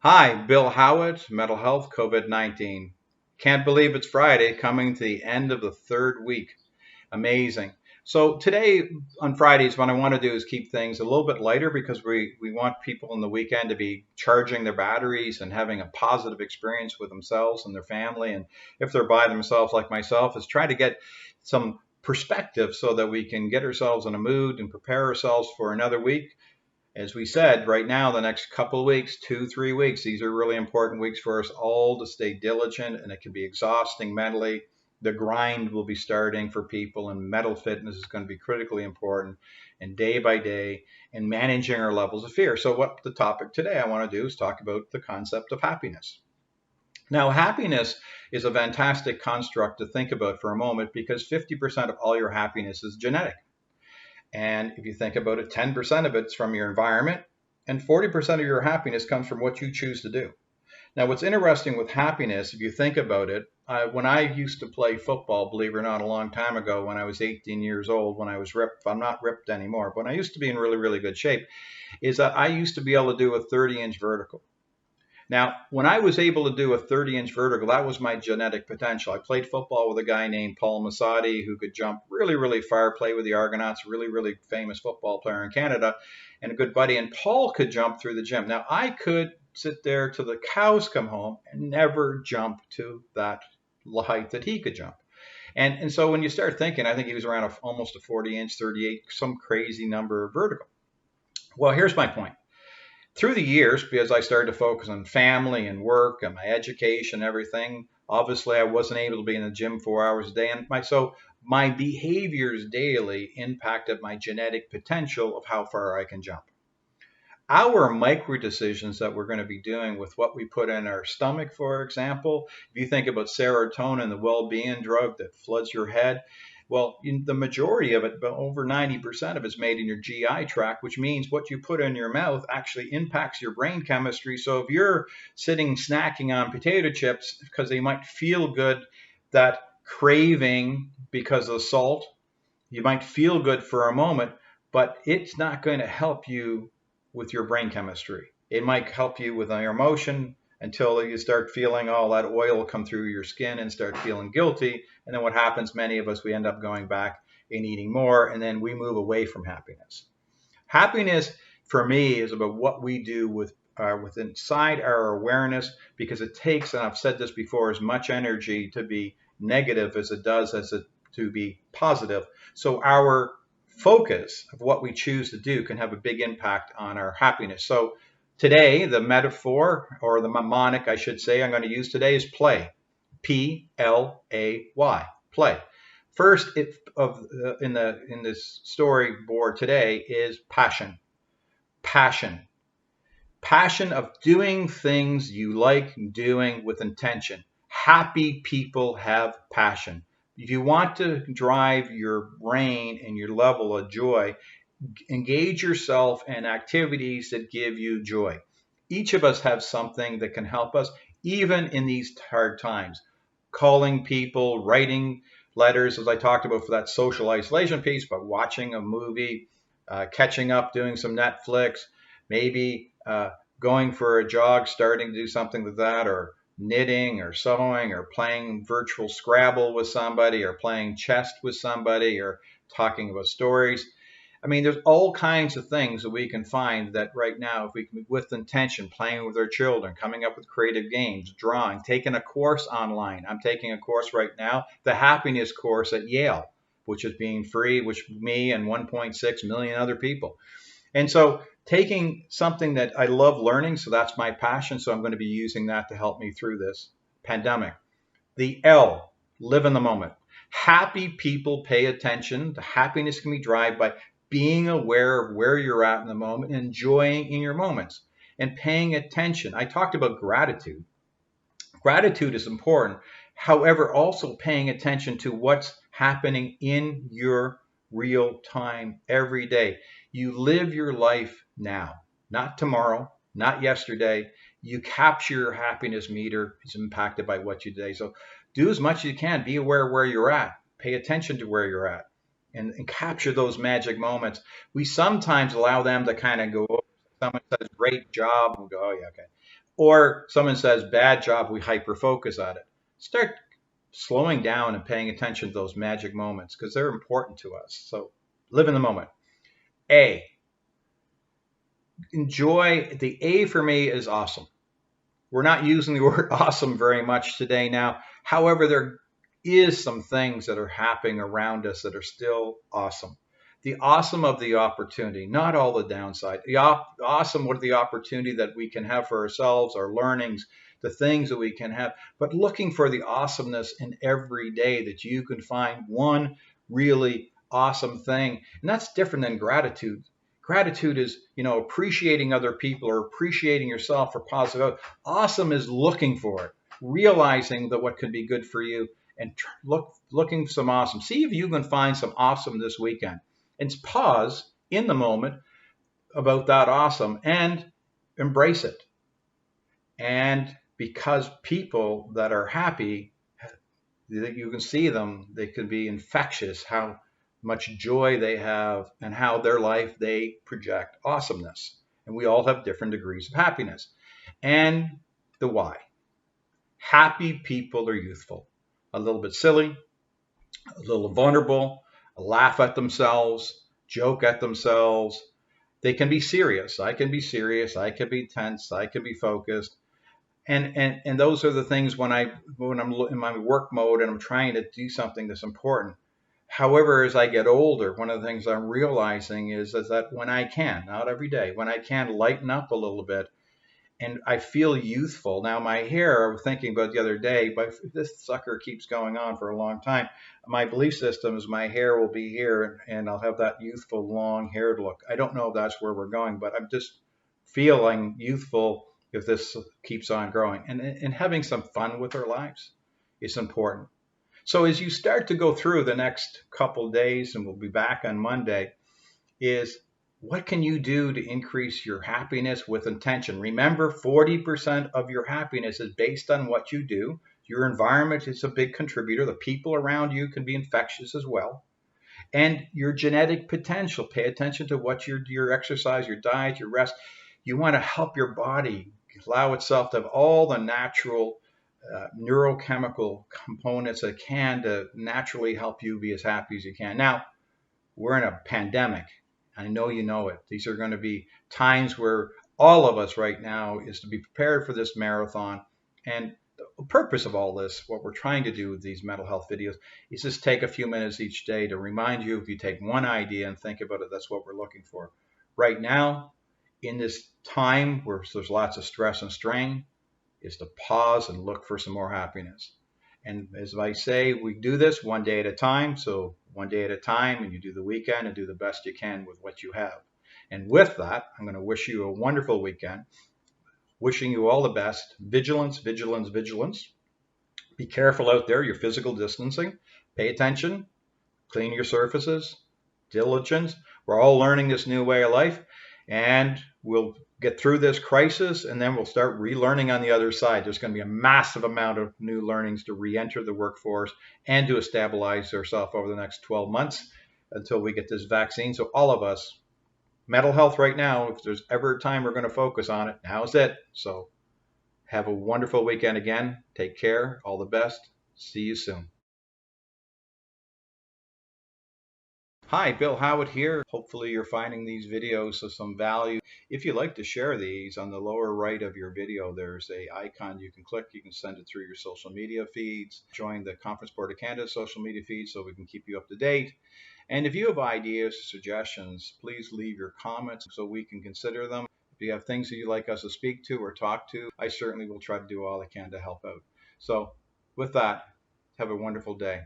Hi, Bill Howatt, mental health, COVID-19. Can't believe it's Friday, coming to the end of the third week. Amazing. So today on Fridays, what I want to do is keep things a little bit lighter because we want people in the weekend to be charging their batteries and having a positive experience with themselves and their family. And if they're by themselves like myself, is try to get some perspective so that we can get ourselves in a mood and prepare ourselves for another week. As we said, right now, the next couple of weeks, 2, 3 weeks, these are really important weeks for us all to stay diligent, and it can be exhausting mentally. The grind will be starting for people, and mental fitness is going to be critically important, and day by day, and managing our levels of fear. So, what the topic today I want to do is talk about the concept of happiness. Now, happiness is a fantastic construct to think about for a moment because 50% of all your happiness is genetic. And if you think about it, 10% of it's from your environment, and 40% of your happiness comes from what you choose to do. Now, what's interesting with happiness, if you think about it, when I used to play football, believe it or not, a long time ago, when I was 18 years old, when I was ripped, I'm not ripped anymore, but when I used to be in really, really good shape, is that I used to be able to do a 30-inch vertical. Now, when I was able to do a 30-inch vertical, that was my genetic potential. I played football with a guy named Paul Masadi who could jump really, really far, play with the Argonauts, really, really famous football player in Canada, and a good buddy. And Paul could jump through the gym. Now, I could sit there till the cows come home and never jump to that height that he could jump. And so when you start thinking, I think he was around almost a 40-inch, 38, some crazy number vertical. Well, here's my point through the years, because I started to focus on family and work and my education, and everything, obviously I wasn't able to be in the gym 4 hours a day. And my behaviors daily impacted my genetic potential of how far I can jump. Our micro decisions that we're going to be doing with what we put in our stomach, for example, if you think about serotonin, the well-being drug that floods your head, well, the majority of it, but over 90% of it's made in your GI tract, which means what you put in your mouth actually impacts your brain chemistry. So if you're sitting snacking on potato chips because they might feel good, that craving because of the salt, you might feel good for a moment, but it's not going to help you with your brain chemistry. It might help you with your emotion until you start feeling all that oil come through your skin and start feeling guilty. And then what happens, many of us, we end up going back and eating more, and then we move away from happiness. Happiness, for me, is about what we do with inside our awareness, because it takes, and I've said this before, as much energy to be negative as it does as it to be positive. So our focus of what we choose to do can have a big impact on our happiness. So today, the metaphor, or the mnemonic I should say I'm going to use today, is play. Play. Play. First, in this storyboard today is passion. Passion. Passion of doing things you like doing with intention. Happy people have passion. If you want to drive your brain and your level of joy, engage yourself in activities that give you joy. Each of us have something that can help us, even in these hard times. Calling people, writing letters, as I talked about for that social isolation piece, but watching a movie, catching up, doing some Netflix, maybe going for a jog, starting to do something like that, or knitting or sewing or playing virtual Scrabble with somebody or playing chess with somebody or talking about stories. I mean, there's all kinds of things that we can find that right now, if we can, with intention, playing with our children, coming up with creative games, drawing, taking a course online. I'm taking a course right now, the happiness course at Yale, which is being free, which me and 1.6 million other people. And so taking something that I love learning, so that's my passion. So I'm going to be using that to help me through this pandemic. The L, live in the moment. Happy people pay attention. The happiness can be derived by being aware of where you're at in the moment, enjoying in your moments, and paying attention. I talked about gratitude. Gratitude is important. However, also paying attention to what's happening in your real time every day. You live your life now, not tomorrow, not yesterday. You capture your happiness meter is impacted by what you do today. So do as much as you can. Be aware of where you're at. Pay attention to where you're at and capture those magic moments. We sometimes allow them to kind of go, someone says, great job, and we go, oh, yeah, okay. Or someone says, bad job, we hyper focus on it. Start slowing down and paying attention to those magic moments because they're important to us. So live in the moment. A, enjoy. The A for me is awesome. We're not using the word awesome very much today now. However, there is some things that are happening around us that are still awesome. The awesome of the opportunity, not all the downside. The awesome what the opportunity that we can have for ourselves, our learnings, the things that we can have, but looking for the awesomeness in every day that you can find one really awesome thing. And that's different than gratitude. Gratitude is, appreciating other people or appreciating yourself for positive. Awesome is looking for it, realizing that what could be good for you, and looking for some awesome. See if you can find some awesome this weekend, and pause in the moment about that awesome and embrace it. And because people that are happy, that you can see them, they can be infectious. How much joy they have and how their life they project awesomeness. And we all have different degrees of happiness. And the why. Happy people are youthful, a little bit silly, a little vulnerable, laugh at themselves, joke at themselves. They can be serious. I can be serious. I can be tense. I can be focused. And those are the things when I'm in my work mode and I'm trying to do something that's important. However, as I get older, one of the things I'm realizing is that when I can, not every day, when I can lighten up a little bit and I feel youthful. Now, my hair, I was thinking about the other day, but if this sucker keeps going on for a long time, my belief system is my hair will be here and I'll have that youthful, long haired look. I don't know if that's where we're going, but I'm just feeling youthful if this keeps on growing. And having some fun with our lives is important. So as you start to go through the next couple days, and we'll be back on Monday, is what can you do to increase your happiness with intention? Remember, 40% of your happiness is based on what you do. Your environment is a big contributor. The people around you can be infectious as well. And your genetic potential. Pay attention to what your exercise, your diet, your rest. You want to help your body allow itself to have all the natural neurochemical components that can to naturally help you be as happy as you can. Now, we're in a pandemic. I know you know it. These are going to be times where all of us right now is to be prepared for this marathon. And the purpose of all this, what we're trying to do with these mental health videos, is just take a few minutes each day to remind you, if you take one idea and think about it, that's what we're looking for. Right now, in this time where there's lots of stress and strain, is to pause and look for some more happiness. And as I say, we do this one day at a time. So one day at a time, and you do the weekend and do the best you can with what you have. And with that, I'm going to wish you a wonderful weekend. Wishing you all the best. Vigilance, vigilance, vigilance. Be careful out there, your physical distancing. Pay attention. Clean your surfaces. Diligence. We're all learning this new way of life. And we'll get through this crisis, and then we'll start relearning on the other side. There's going to be a massive amount of new learnings to re-enter the workforce and to stabilize ourselves over the next 12 months until we get this vaccine. So all of us, mental health right now, if there's ever a time we're going to focus on it, now's it. So have a wonderful weekend again. Take care. All the best. See you soon. Hi, Bill Howatt here. Hopefully you're finding these videos of some value. If you'd like to share these, on the lower right of your video, there's a icon you can click. You can send it through your social media feeds. Join the Conference Board of Canada social media feed so we can keep you up to date. And if you have ideas, suggestions, please leave your comments so we can consider them. If you have things that you'd like us to speak to or talk to, I certainly will try to do all I can to help out. So with that, have a wonderful day.